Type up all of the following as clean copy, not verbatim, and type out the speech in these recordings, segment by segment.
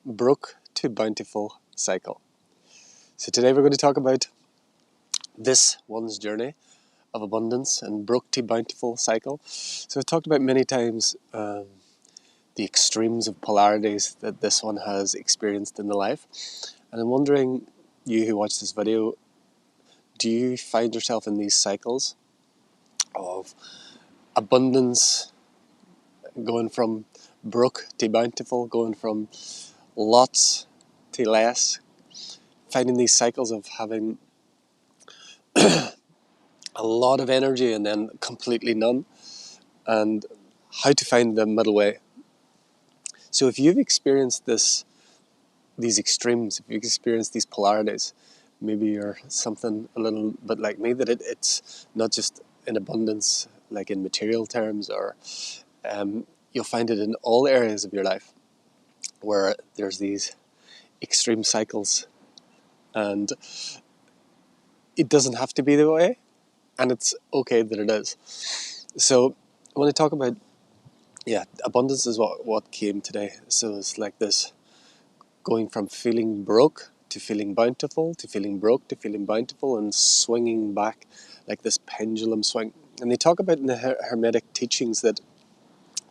broke to bountiful cycle. So today we're going to talk about this one's journey of abundance and broke to bountiful cycle. So I've talked about many times the extremes of polarities that this one has experienced in the life. And I'm wondering, you who watch this video, do you find yourself in these cycles of abundance, going from broke to bountiful, going from lots to less, finding these cycles of having a lot of energy and then completely none, and how to find the middle way. So if you've experienced these extremes, if you've experienced these polarities, maybe you're something a little bit like me, that it's not just in abundance, like in material terms, or you'll find it in all areas of your life where there's these extreme cycles, and it doesn't have to be the way, and it's okay that it is. So I want to talk about, abundance is what came today. So it's like this, going from feeling broke to feeling bountiful, to feeling broke to feeling bountiful, and swinging back like this pendulum swing. And they talk about in the Hermetic teachings that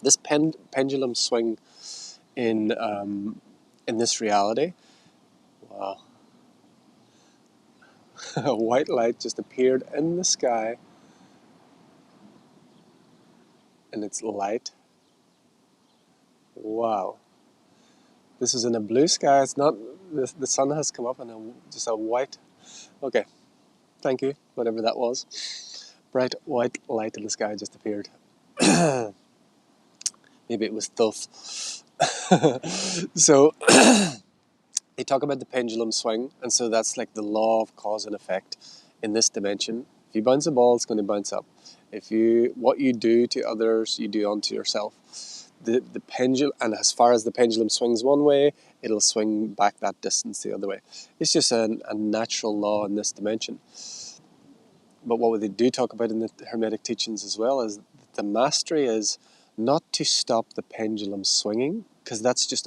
this pendulum swing in this reality. Wow. A white light just appeared in the sky, and it's light. Wow. This is in a blue sky. It's not, the sun has come up, and just a white, okay, thank you, whatever that was. Bright white light in the sky just appeared. Maybe it was Thoth. So they talk about the pendulum swing, and so that's like the law of cause and effect in this dimension. If you bounce a ball, it's going to bounce up. What you do to others, you do unto yourself. The pendulum, and as far as the pendulum swings one way, it'll swing back that distance the other way. It's just a natural law in this dimension. But what they do talk about in the Hermetic teachings as well is that the mastery is not to stop the pendulum swinging, because that's just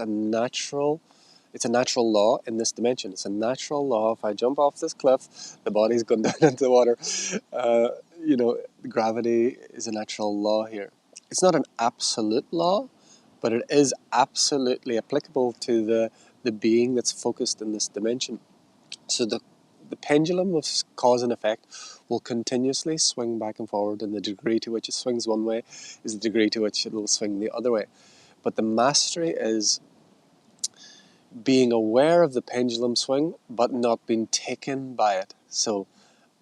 it's a natural law in this dimension. It's a natural law. If I jump off this cliff, the body's going down into the water. Gravity is a natural law here. It's not an absolute law, but it is absolutely applicable to the being that's focused in this dimension. So the pendulum of cause and effect will continuously swing back and forward, and the degree to which it swings one way is the degree to which it will swing the other way. But the mastery is being aware of the pendulum swing, but not being taken by it. So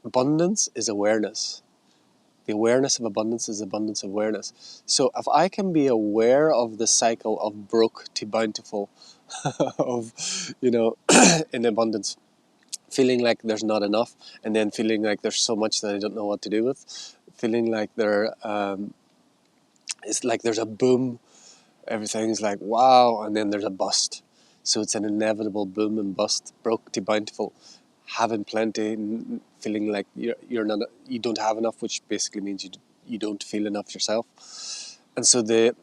abundance is awareness. The awareness of abundance is abundance awareness. So if I can be aware of the cycle of broke to bountiful, of, in abundance, feeling like there's not enough, and then feeling like there's so much that I don't know what to do with, feeling like it's like there's a boom, everything's like wow, and then there's a bust. So it's an inevitable boom and bust, broke to bountiful, having plenty, feeling like you don't have enough, which basically means you don't feel enough yourself. And so the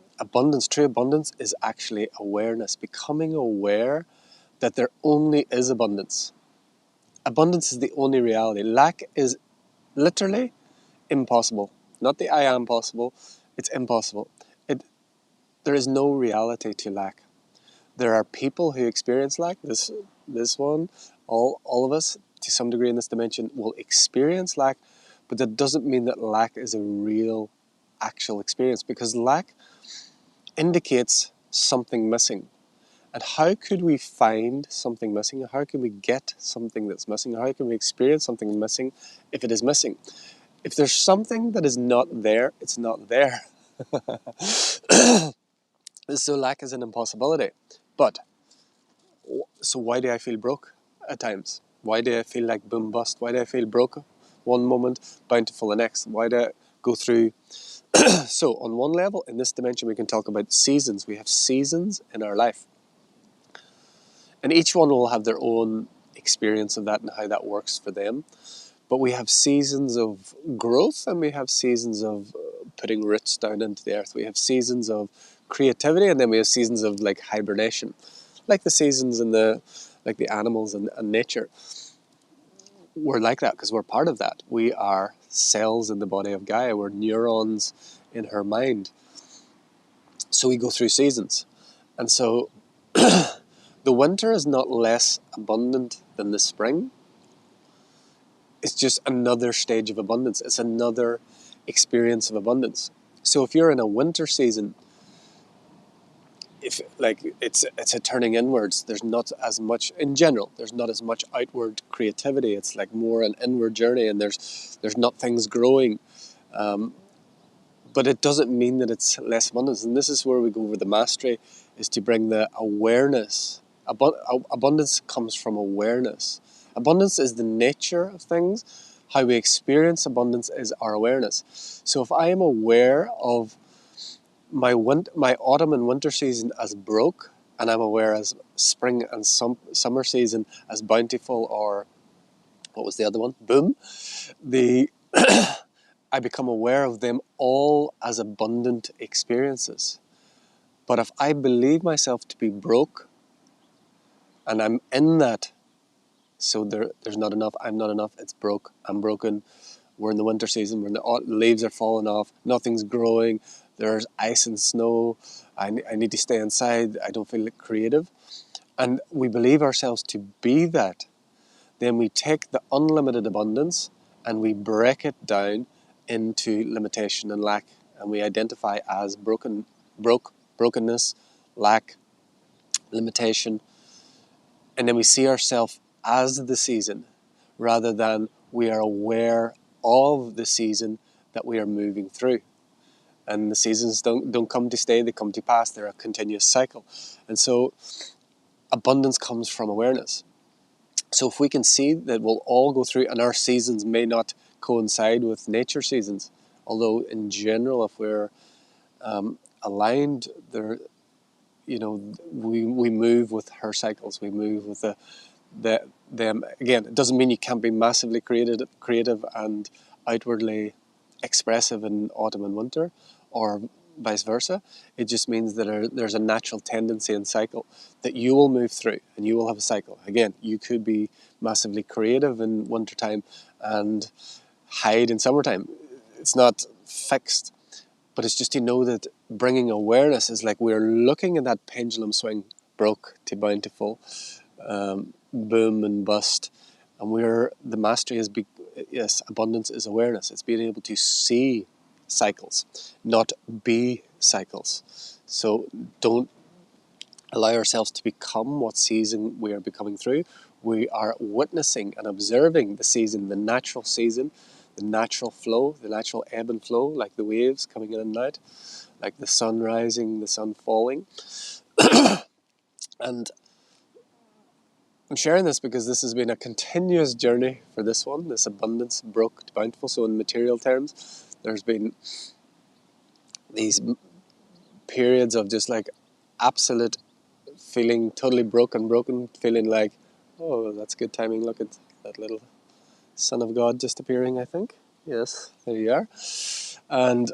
true abundance is actually awareness, becoming aware that there only is abundance. Abundance is the only reality. Lack is literally impossible. Not the I am possible, it's impossible. There is no reality to lack. There are people who experience lack. This one, all of us, to some degree in this dimension, will experience lack, but that doesn't mean that lack is a real, actual experience, because lack indicates something missing. And how could we find something missing? How can we get something that's missing? How can we experience something missing if it is missing? If there's something that is not there, it's not there. So lack is an impossibility. But, so why do I feel broke at times? Why do I feel like boom bust? Why do I feel broke one moment, bountiful the next? Why do I go through? So on one level, in this dimension, we can talk about seasons. We have seasons in our life. And each one will have their own experience of that and how that works for them. But we have seasons of growth, and we have seasons of putting roots down into the earth. We have seasons of creativity, and then we have seasons of like hibernation. like the seasons and like the animals and nature. We're like that because we're part of that. We are cells in the body of Gaia. We're neurons in her mind. So we go through seasons. And so the winter is not less abundant than the spring. It's just another stage of abundance. It's another experience of abundance. So if you're in a winter season, if like it's a turning inwards, there's not as much in general. There's not as much outward creativity. It's like more an inward journey, and there's not things growing. But it doesn't mean that it's less abundance. And this is where we go over the mastery, is to bring the awareness. Abundance comes from awareness. Abundance is the nature of things. How we experience abundance is our awareness. So if I am aware of my autumn and winter season as broke, and I'm aware as spring and summer season as bountiful, or what was the other one? Boom. I become aware of them all as abundant experiences. But if I believe myself to be broke, and I'm in that, so there's not enough, I'm not enough, it's broke, I'm broken, we're in the winter season, when the leaves are falling off, nothing's growing, there's ice and snow, I need to stay inside, I don't feel creative. And we believe ourselves to be that. Then we take the unlimited abundance and we break it down into limitation and lack. And we identify as brokenness, lack, limitation. And then we see ourselves as the season, rather than we are aware of the season that we are moving through. And the seasons don't come to stay, they come to pass. They're a continuous cycle. And so abundance comes from awareness. So if we can see that we'll all go through, and our seasons may not coincide with nature seasons, although in general, if we're aligned, there, we move with her cycles. We move with them. Again, it doesn't mean you can't be massively creative and outwardly expressive in autumn and winter, or vice versa. It just means that there's a natural tendency and cycle that you will move through, and you will have a cycle. Again, you could be massively creative in wintertime and hide in summertime. It's not fixed, but it's just to know that bringing awareness is like we're looking at that pendulum swing, broke to bountiful, boom and bust, and the mastery is yes, abundance is awareness. It's being able to see cycles, not be cycles. So don't allow ourselves to become what season we are becoming through. We are witnessing and observing the season, the natural flow, the natural ebb and flow, like the waves coming in and out, like the sun rising, the sun falling. And I'm sharing this because this has been a continuous journey for this abundance, broke to bountiful. So in material terms, there's been these periods of just like absolute feeling totally broken, feeling like, oh, that's good timing. Look at that little Son of God just appearing, I think. Yes, there you are. And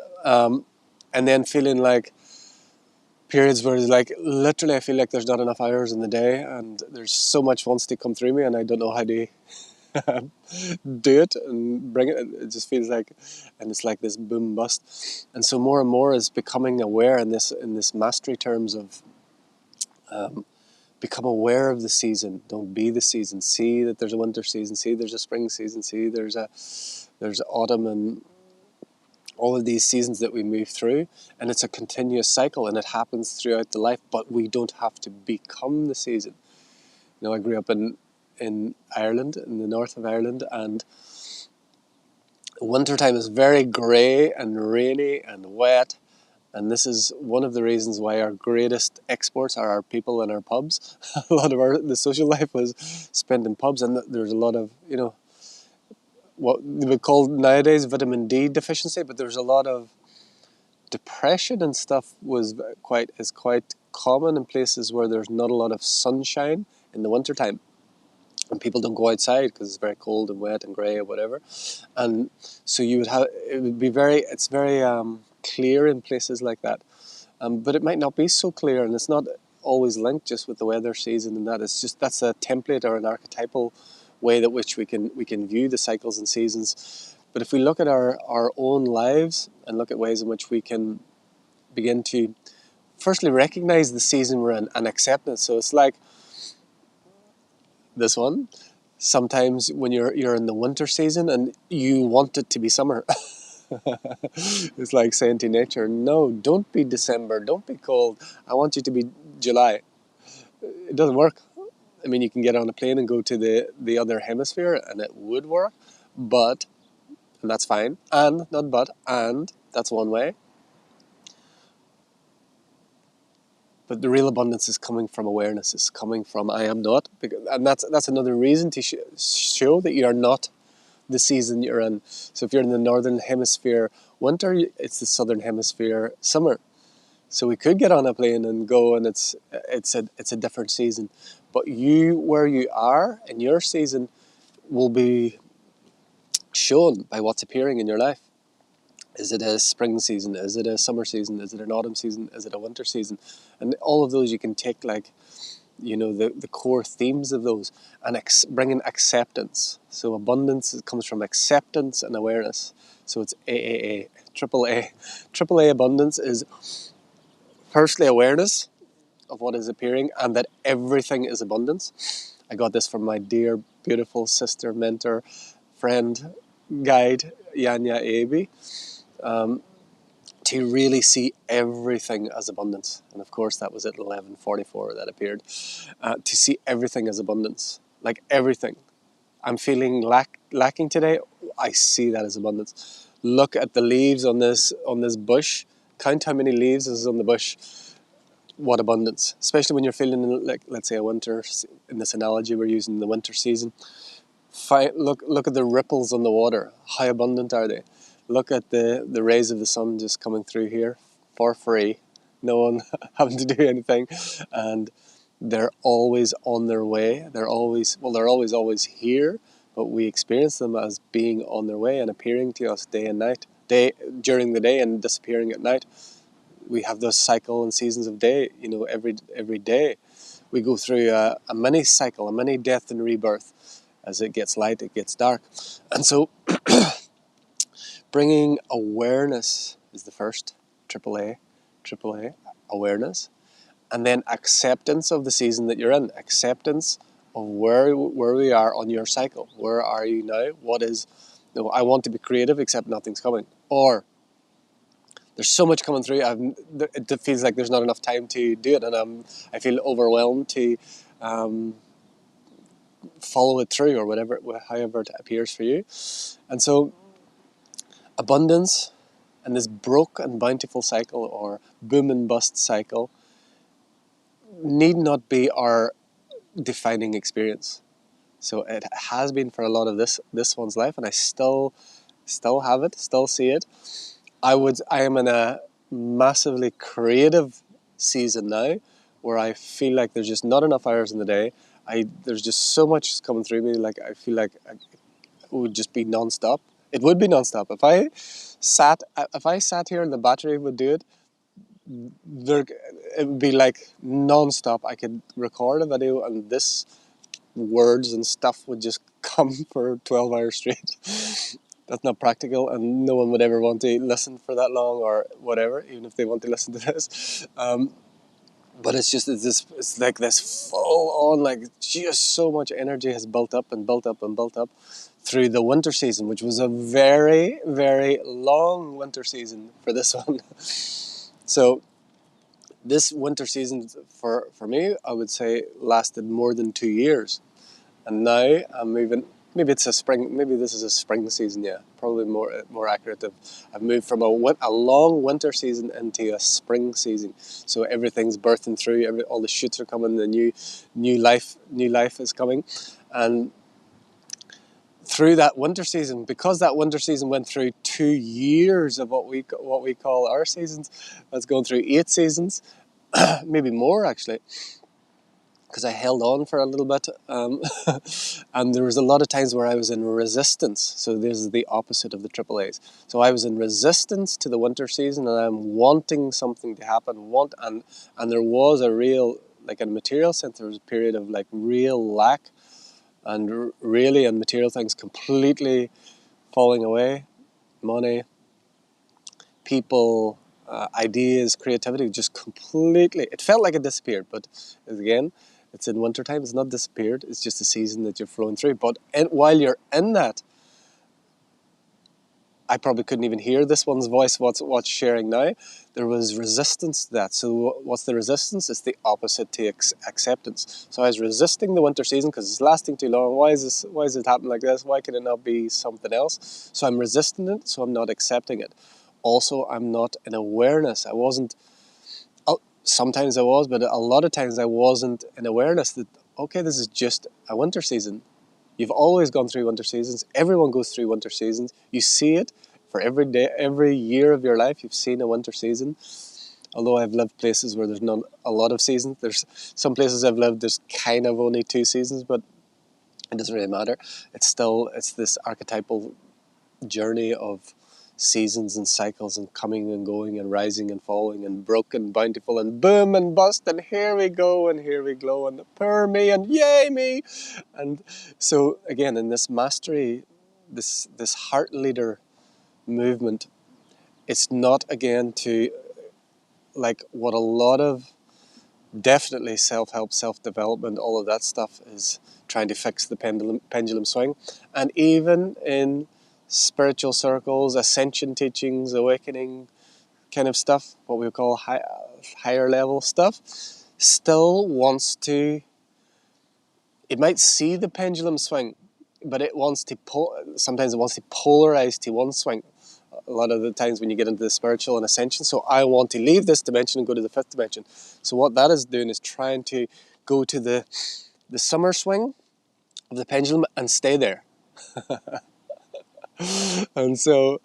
then feeling like periods where it's like literally I feel like there's not enough hours in the day, and there's so much wants to come through me, and I don't know how to do it and bring it. It just feels like, and it's like this boom bust. And so more and more is becoming aware in this mastery terms of become aware of the season. Don't be the season. See that there's a winter season. See there's a spring season. See there's autumn, and all of these seasons that we move through, and it's a continuous cycle, and it happens throughout the life, but we don't have to become the season. I grew up in Ireland, in the north of Ireland, and wintertime is very grey and rainy and wet, and this is one of the reasons why our greatest exports are our people and our pubs. A lot of the social life was spent in pubs, and there's a lot of, what they would call nowadays vitamin D deficiency, but there's a lot of depression and stuff is quite common in places where there's not a lot of sunshine in the wintertime. And people don't go outside because it's very cold and wet and grey or whatever. And so it's very clear in places like that. But it might not be so clear, and it's not always linked just with the weather season, and that it's just that's a template or an archetypal way that which we can view the cycles and seasons. But if we look at our own lives and look at ways in which we can begin to firstly recognize the season we're in and accept it. So it's like this one. Sometimes when you're in the winter season and you want it to be summer. It's like saying to nature, no, don't be December, don't be cold. I want you to be July. It doesn't work. I mean, you can get on a plane and go to the other hemisphere and it would work, but, and that's fine, and, not but, and, that's one way. But the real abundance is coming from awareness, is coming from I am not, and that's another reason to show that you are not the season you're in. So if you're in the northern hemisphere winter, it's the southern hemisphere summer. So we could get on a plane and go, and it's a different season. But you, where you are in your season, will be shown by what's appearing in your life. Is it a spring season? Is it a summer season? Is it an autumn season? Is it a winter season? And all of those you can take like, the core themes of those and bring in acceptance. So abundance comes from acceptance and awareness. So it's AAA, AAA. AAA abundance is firstly awareness of what is appearing and that everything is abundance. I got this from my dear, beautiful sister, mentor, friend, guide, Yanya Abi. To really see everything as abundance. And of course that was at 11:44 that appeared. To see everything as abundance, like everything. I'm feeling lacking today, I see that as abundance. Look at the leaves on this bush, count how many leaves is on the bush. What abundance, especially when you're feeling like, let's say, a winter, in this analogy we're using the winter season. Look at the ripples on the water, how abundant are they? Look at the rays of the sun just coming through here for free, no one having to do anything, and they're always on their way. They're always here, but we experience them as being on their way and appearing to us day and night, during the day and disappearing at night. We have those cycle and seasons of day, every day. We go through a mini cycle, a mini death and rebirth. As it gets light, it gets dark. And so bringing awareness is the first, AAA, awareness. And then acceptance of the season that you're in, acceptance of where we are on your cycle. Where are you now? I want to be creative, except nothing's coming. Or there's so much coming through, it feels like there's not enough time to do it, and I feel overwhelmed to follow it through, or however it appears for you. And so abundance and this broke and bountiful cycle, or boom and bust cycle, need not be our defining experience. So it has been for a lot of this one's life, and I still have it, still see it. I am in a massively creative season now, where I feel like there's just not enough hours in the day. There's just so much coming through me. Like I feel like it would just be non-stop. It would be non-stop if I sat here and the battery would do it. It would be like non-stop. I could record a video and this words and stuff would just come for 12 hours straight. That's not practical, and no one would ever want to listen for that long, or whatever, even if they want to listen to this. But it's like this full on, like just so much energy has built up and built up and built up through the winter season, which was a very, very long winter season for this one. So this winter season for me, I would say, lasted more than 2 years. And now I'm moving. Maybe it's a spring. Maybe this is a spring season. Yeah, probably more accurate. I've moved from a long winter season into a spring season. So everything's birthing through. All the shoots are coming. The new life is coming, and through that winter season, because that winter season went through 2 years of what we call our seasons. That's going through 8 seasons, maybe more actually. Because I held on for a little bit, and there was a lot of times where I was in resistance. So this is the opposite of the AAAs. So I was in resistance to the winter season, and I'm wanting something to happen. And there was a real like in a material sense, there was a period of like real lack and really and material things completely falling away. Money, people, ideas, creativity just completely, it felt like it disappeared. But again, it's in wintertime, it's not disappeared, it's just a season that you're flowing through. But while you're in that, I probably couldn't even hear this one's voice, what's sharing now. There was resistance to that. So what's the resistance? It's the opposite to acceptance. So I was resisting the winter season because it's lasting too long. Why is it happening like this? Why can it not be something else? So I'm resisting it, so I'm not accepting it. Also, I'm not in awareness. I wasn't, sometimes I was, but a lot of times I wasn't in awareness that, okay, this is just a winter season. You've always gone through winter seasons. Everyone goes through winter seasons. You see it for every day, every year of your life. You've seen a winter season. Although I've lived places where there's not a lot of seasons. There's some places I've lived, there's kind of only 2 seasons, but it doesn't really matter. It's this archetypal journey of seasons and cycles and coming and going and rising and falling and broken, bountiful and boom and bust and here we go and here we glow and poor me and yay me. And so again, in this mastery, this heart leader movement, it's not again to like what a lot of definitely self-help, self-development, all of that stuff is trying to fix the pendulum swing. And even in spiritual circles, ascension teachings, awakening kind of stuff, what we would call higher level stuff, still wants to, it might see the pendulum swing, but it wants to sometimes it wants to polarize to one swing. A lot of the times when you get into the spiritual and ascension, so I want to leave this dimension and go to the 5th dimension. So what that is doing is trying to go to the summer swing of the pendulum and stay there. And so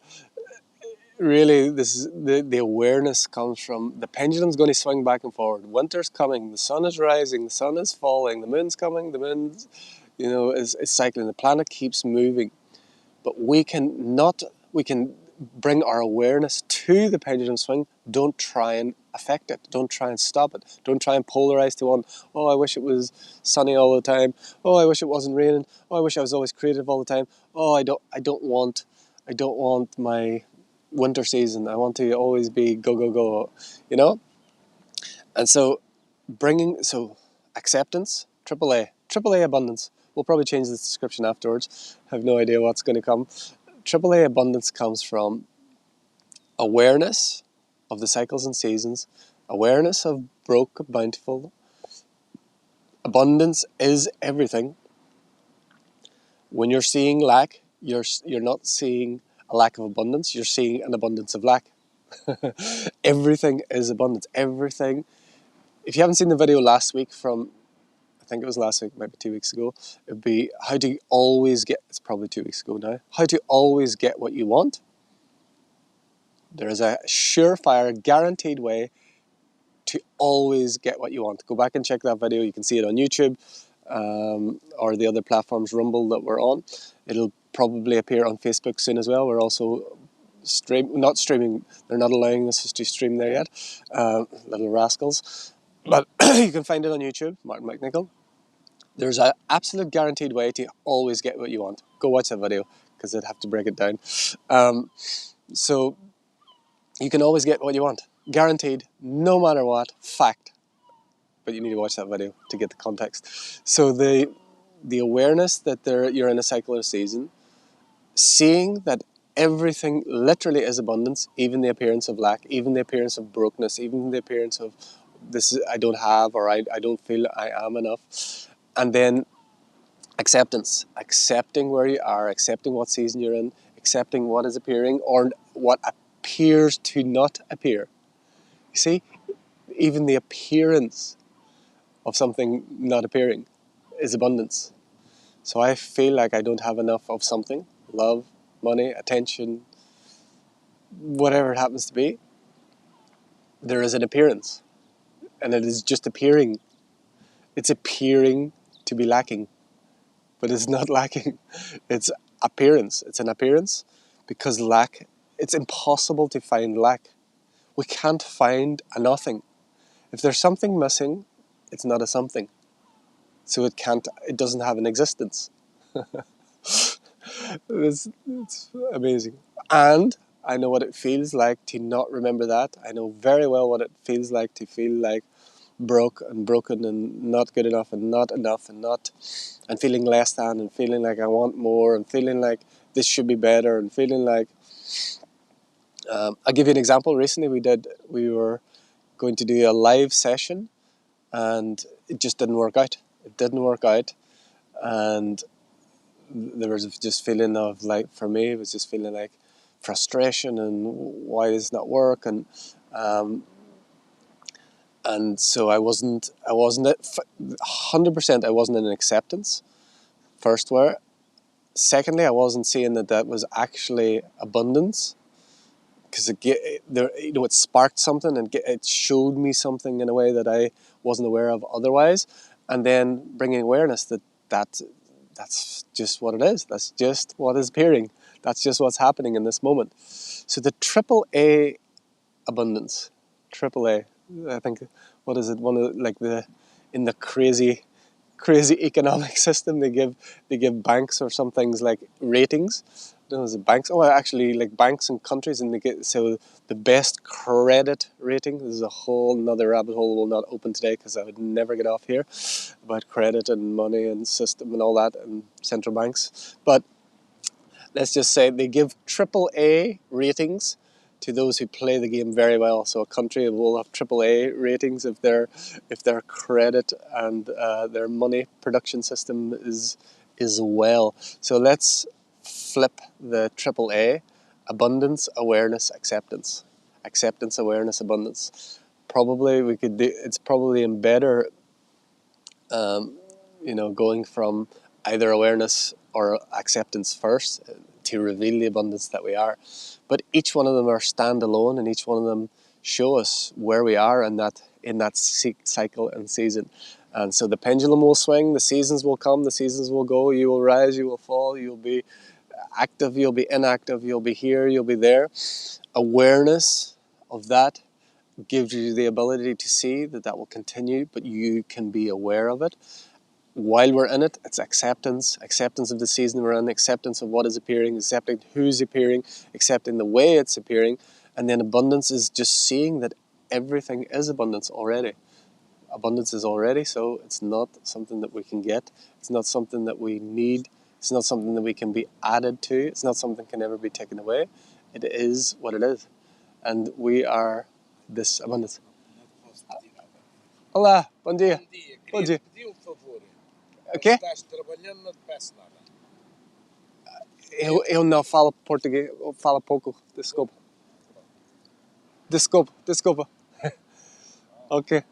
really this is the awareness comes from the pendulum's going to swing back and forward. Winter's coming, the sun is rising, the sun is falling, the moon's coming, the moon's is cycling, the planet keeps moving. But we can bring our awareness to the pendulum swing. Don't try and affect it. Don't try and stop it. Don't try and polarize to one. Oh, I wish it was sunny all the time. Oh, I wish it wasn't raining. Oh, I wish I was always creative all the time. Oh, I don't want my winter season. I want to always be go go go. And so acceptance, AAA abundance. We'll probably change this description afterwards. I have no idea what's going to come. AAA abundance comes from awareness of the cycles and seasons, awareness of broke, bountiful. Abundance is everything. When you're seeing lack, you're not seeing a lack of abundance, you're seeing an abundance of lack. Everything is abundance. Everything. If you haven't seen the video last week from, I think it was last week, maybe 2 weeks ago, it would be how to always get, it's probably 2 weeks ago now, how to always get what you want. There is a surefire, guaranteed way to always get what you want. Go back and check that video. You can see it on YouTube or the other platforms, Rumble, that we're on. It'll probably appear on Facebook soon as well. We're also not streaming. They're not allowing us to stream there yet. Little rascals. But you can find it on YouTube, Martin McNichol. There's an absolute guaranteed way to always get what you want. Go watch that video because I'd have to break it down. So you can always get what you want. Guaranteed, no matter what, fact. But you need to watch that video to get the context. So the awareness that you're in a cycle or season, seeing that everything literally is abundance, even the appearance of lack, even the appearance of brokenness, even the appearance of I don't have, or I don't feel I am enough. And then acceptance, accepting where you are, accepting what season you're in, accepting what is appearing or what appears to not appear. You see, even the appearance of something not appearing is abundance. So I feel like I don't have enough of something, love, money, attention, whatever it happens to be. There is an appearance, and it is just appearing. It's appearing to be lacking, but it's not lacking. It's appearance. It's an appearance because lack, it's impossible to find lack. We can't find a nothing. If there's something missing, it's not a something. So it doesn't have an existence. It's amazing. And I know what it feels like to not remember that. I know very well what it feels like to feel like broke and broken and not good enough and not enough and not, and feeling less than, and feeling like I want more, and feeling like this should be better, and feeling like I'll give you an example. Recently we were going to do a live session, and it just didn't work out. It didn't work out, and there was just feeling of, like, for me, it was just feeling like frustration and why does it not work, and so I wasn't at 100%. I wasn't in acceptance. First, where secondly, I wasn't seeing that was actually abundance, because it sparked something, and it showed me something in a way that I wasn't aware of otherwise, and then bringing awareness that that's just what it is. That's just what is appearing. That's just what's happening in this moment. So the AAA abundance, AAA. I think, what is it? One of, like, the in the crazy economic system, they give banks or some things like ratings. I don't know, is it banks? Oh, actually, like banks and countries, and they get, so the best credit rating. This is a whole another rabbit hole we'll not open today, because I would never get off here about credit and money and system and all that and central banks. But let's just say they give AAA ratings to those who play the game very well. So a country will have AAA ratings if their credit and their money production system is well. So let's flip the AAA: abundance, awareness, acceptance. Acceptance, awareness, abundance. Probably we could do. It's probably in better, going from either awareness or acceptance first, to reveal the abundance that we are. But each one of them are standalone, and each one of them show us where we are in that cycle and season. And so the pendulum will swing, the seasons will come, the seasons will go, you will rise, you will fall, you'll be active, you'll be inactive, you'll be here, you'll be there. Awareness of that gives you the ability to see that will continue, but you can be aware of it. While we're in it, it's acceptance of the season we're in, acceptance of what is appearing, accepting who's appearing, accepting the way it's appearing. And then abundance is just seeing that everything is abundance already. Abundance is already, so it's not something that we can get. It's not something that we need. It's not something that we can be added to. It's not something that can ever be taken away. It is what it is. And we are this abundance. Olá, bom dia. Bom dia. O quê? Estás trabalhando, não te peço nada. Eu não falo português, eu falo pouco, desculpa. Desculpa. Okay.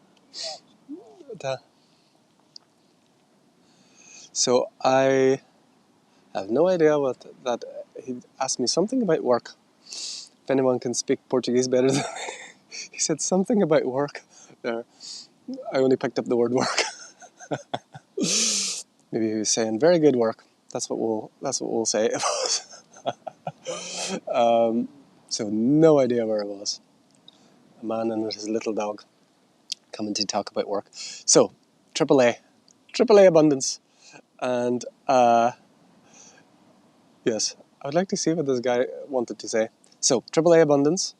So I have no idea what that. He asked me something about work. If anyone can speak Portuguese better than me, he said something about work. There, I only picked up the word work. Maybe he was saying very good work. That's what we'll say. So no idea where it was. A man and his little dog coming to talk about work. So AAA abundance, and yes, I would like to see what this guy wanted to say. So AAA abundance,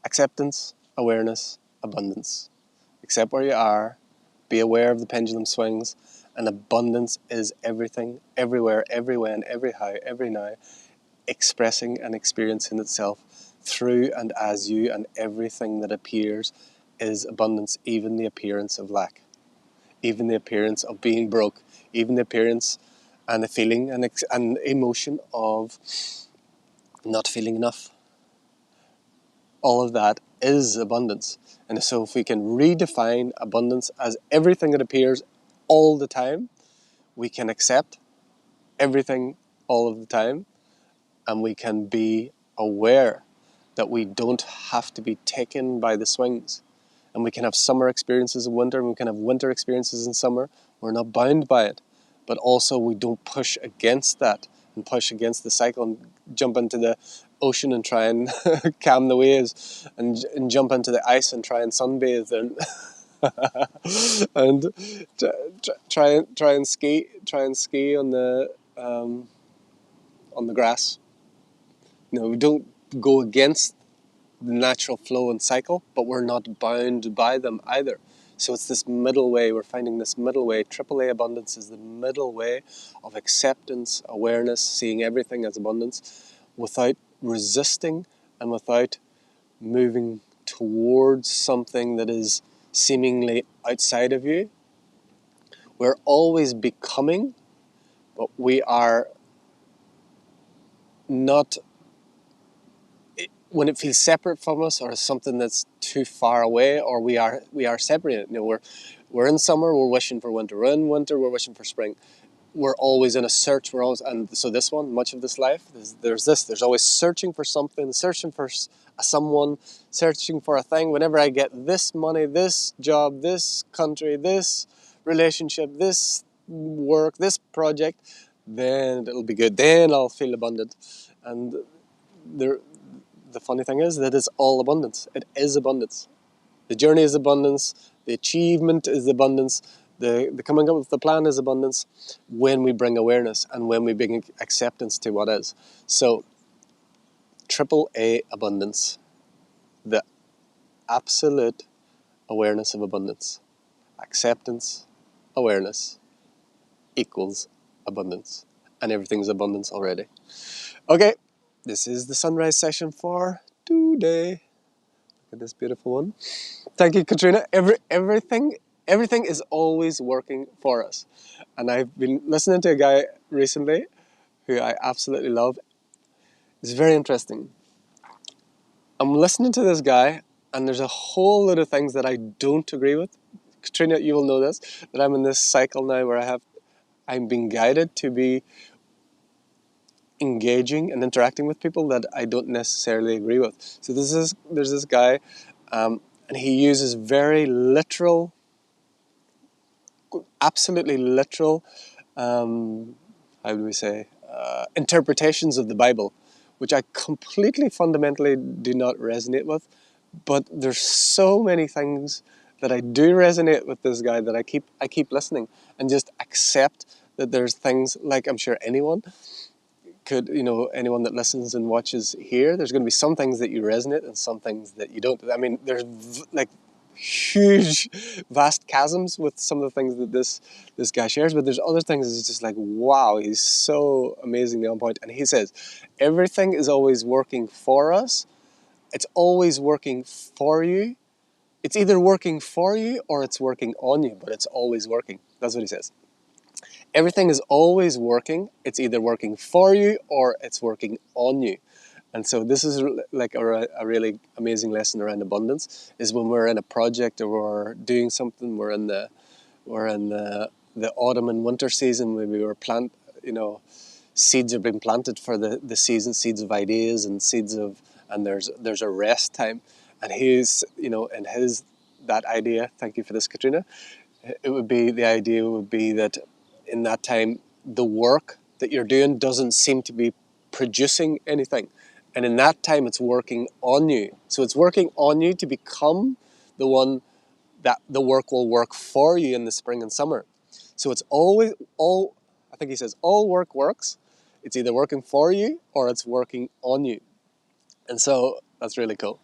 acceptance, awareness, abundance. Accept where you are, be aware of the pendulum swings, and abundance is everything, everywhere, every when, every how, every now, expressing and experiencing itself through and as you, and everything that appears is abundance, even the appearance of lack, even the appearance of being broke, even the appearance and the feeling and emotion of not feeling enough. All of that is abundance. And so if we can redefine abundance as everything that appears all the time, we can accept everything all of the time, and we can be aware that we don't have to be taken by the swings. And we can have summer experiences in winter, and we can have winter experiences in summer. We're not bound by it. But also we don't push against that and push against the cycle and jump into the ocean and try and calm the waves, and jump into the ice and try and sunbathe. And and try and ski on the grass. We don't go against the natural flow and cycle, but we're not bound by them either. So it's this middle way. We're finding this middle way. AAA abundance is the middle way of acceptance, awareness, seeing everything as abundance, without resisting and without moving towards something that is seemingly outside of you. We're always becoming, but we are not, when it feels separate from us or something that's too far away, or we are separated. We're in summer, we're wishing for winter. We're in winter, we're wishing for spring. We're always in a search. And so this one, much of this life, there's always searching for something, searching for someone, searching for a thing. Whenever I get this money, this job, this country, this relationship, this work, this project, then it'll be good. Then I'll feel abundant. And the funny thing is that it's all abundance. It is abundance. The journey is abundance. The achievement is abundance. The coming up with the plan is abundance when we bring awareness and when we bring acceptance to what is. So, AAA abundance. The absolute awareness of abundance. Acceptance, awareness equals abundance. And everything's abundance already. Okay, this is the sunrise session for today. Look at this beautiful one. Thank you, Katrina. Everything is always working for us. And I've been listening to a guy recently who I absolutely love. It's very interesting. I'm listening to this guy, and there's a whole lot of things that I don't agree with. Katrina, you will know this, that I'm in this cycle now where I'm being guided to be engaging and interacting with people that I don't necessarily agree with. So there's this guy, and he uses very literal, absolutely literal, how do we say, interpretations of the Bible, which I completely fundamentally do not resonate with. But there's so many things that I do resonate with this guy that I keep listening and just accept that there's things, like I'm sure anyone anyone that listens and watches here, there's going to be some things that you resonate and some things that you don't. I mean, there's like huge, vast chasms with some of the things that this guy shares, but there's other things that's just like, wow, he's so amazingly on point. And he says, everything is always working for us. It's always working for you. It's either working for you or it's working on you, but it's always working. That's what he says. Everything is always working. It's either working for you or it's working on you. And so this is like a really amazing lesson around abundance, is when we're in a project or we're doing something, we're in the autumn and winter season, when we were seeds are being planted for the season, seeds of ideas and and there's a rest time. And he's, in that idea, thank you for this, Katrina, the idea would be that in that time, the work that you're doing doesn't seem to be producing anything. And in that time, it's working on you. So it's working on you to become the one that the work will work for you in the spring and summer. So it's always, I think he says, all work works. It's either working for you or it's working on you. And so that's really cool.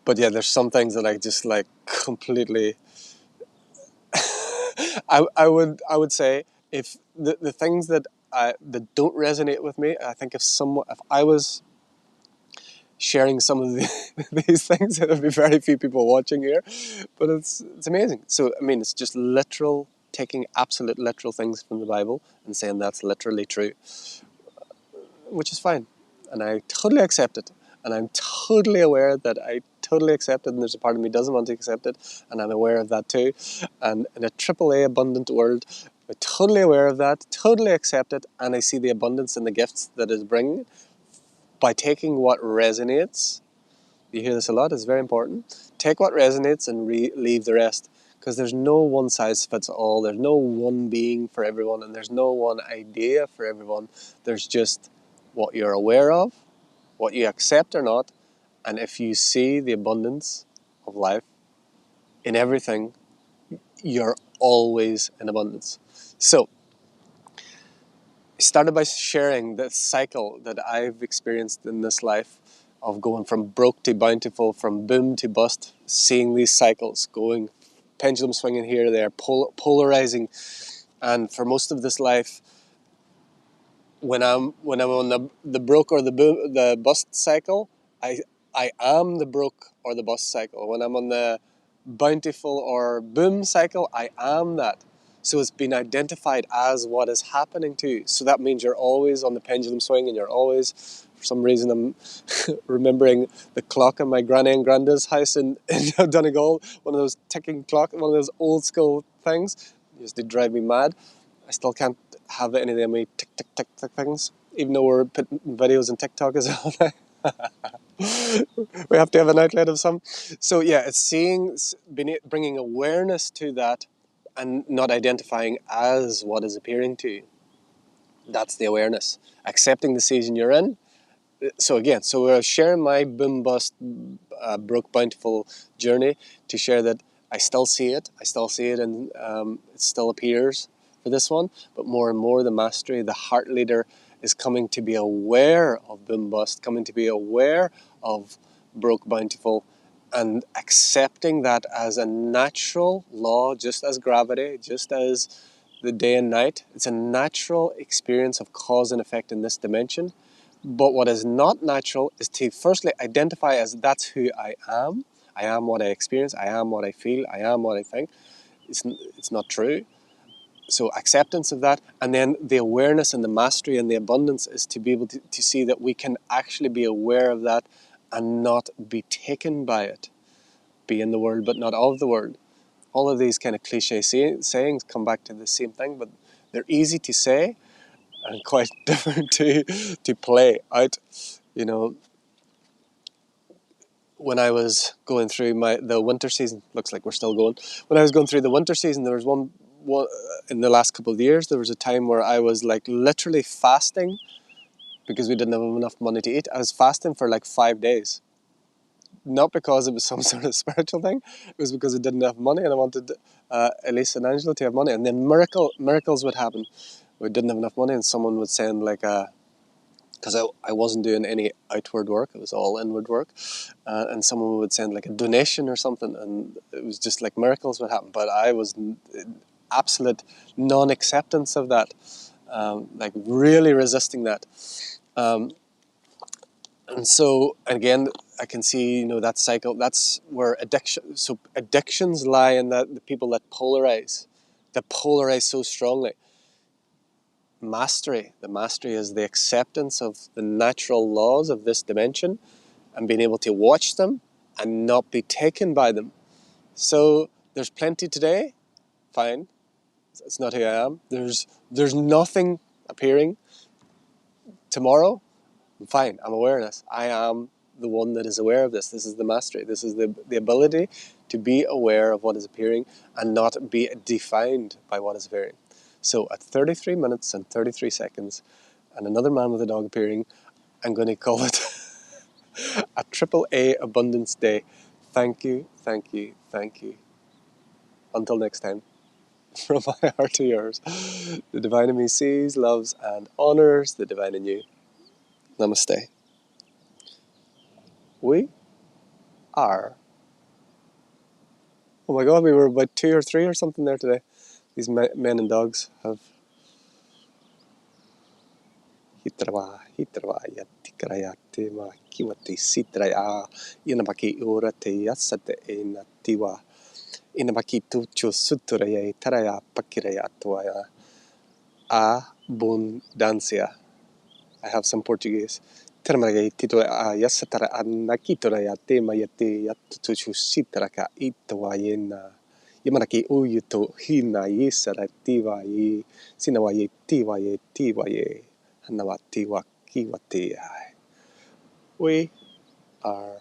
But yeah, there's some things that I just like completely I would say, if the things that don't resonate with me, I think if I was sharing some of these things, there would be very few people watching here. But it's amazing. So I mean, it's just literal, taking absolute literal things from the Bible and saying that's literally true, which is fine, and I totally accept it. And I'm totally aware that I totally accept it, and there's a part of me doesn't want to accept it, and I'm aware of that too. And in a AAA abundant world, I'm totally aware of that, totally accept it, and I see the abundance and the gifts that is bringing by taking what resonates. You hear this a lot, it's very important. Take what resonates and leave the rest, because there's no one size fits all, there's no one being for everyone, and there's no one idea for everyone. There's just what you're aware of, what you accept or not, and if you see the abundance of life in everything, you're always in abundance. So, I started by sharing the cycle that I've experienced in this life of going from broke to bountiful, from boom to bust, seeing these cycles going, pendulum swinging here or there, polarizing. And for most of this life, when I'm on the broke or the boom, the bust cycle, I am the broke or the bust cycle. When I'm on the bountiful or boom cycle, I am that. So it's been identified as what is happening to you. So that means you're always on the pendulum swing, and you're always, for some reason, I'm remembering the clock in my granny and granddad's house in Donegal, one of those ticking clock, one of those old school things. It used to drive me mad. I still can't have any of them wee tick, tick, tick, tick things, even though we're putting videos on TikTok as well now. We have to have an outlet of some. So yeah, it's seeing, bringing awareness to that, and not identifying as what is appearing to you. That's the awareness. Accepting the season you're in. So again, so we're sharing my boom bust, broke bountiful journey to share that I still see it. I still see it, and it still appears for this one. But more and more, the mastery, the heart leader, is coming to be aware of boom bust, coming to be aware of broke bountiful, and accepting that as a natural law, just as gravity, just as the day and night. It's a natural experience of cause and effect in this dimension. But what is not natural is to firstly identify as that's who I am. I am what I experience. I am what I feel. I am what I think. It's not true. So acceptance of that, and then the awareness and the mastery and the abundance is to be able to see that we can actually be aware of that and not be taken by it. Be in the world but not of the world. All of these kind of cliche sayings come back to the same thing, but they're easy to say and quite different to play out. You know, when I was going through the winter season, looks like we're still going. When I was going through the winter season, there was one in the last couple of years. There was a time where I was like literally fasting because we didn't have enough money to eat. I was fasting for like 5 days, not because it was some sort of spiritual thing. It was because I didn't have money, and I wanted Elise and Angela to have money. And then miracles would happen. We didn't have enough money, and someone would send like because I wasn't doing any outward work, it was all inward work, and someone would send like a donation or something, and it was just like miracles would happen. But I was in absolute non-acceptance of that, like really resisting that. And so again, I can see, that cycle. That's where addictions lie in that the people that polarize so strongly. The mastery is the acceptance of the natural laws of this dimension and being able to watch them and not be taken by them. So there's plenty today, fine. It's not who I am. There's nothing appearing tomorrow. Fine, I'm awareness. I am the one that is aware of this. This is the mastery. This is the ability to be aware of what is appearing and not be defined by what is appearing. So at 33 minutes and 33 seconds and another man with a dog appearing, I'm going to call it a AAA Abundance Day. Thank you, thank you, thank you. Until next time, from my heart to yours, the divine in me sees, loves, and honors the divine in you. Namaste. We are. Oh my God, we were about 2 or 3 or something there today. These men and dogs have. Hitrawa, ya tikraya te ma kiwati sitraya, yanabaki urate yasate ena tiwa. Inabaki tucho suturaya taraya pakiraya tuaya. Abundancia. I have some Portuguese. Termagay tito yasatara anakitoraya tema yate yatuchu sitraka itawayena. Yamanaki uyuto hina yisarativa ye sinawaye tiwaye hanawatiwa kiwate. We are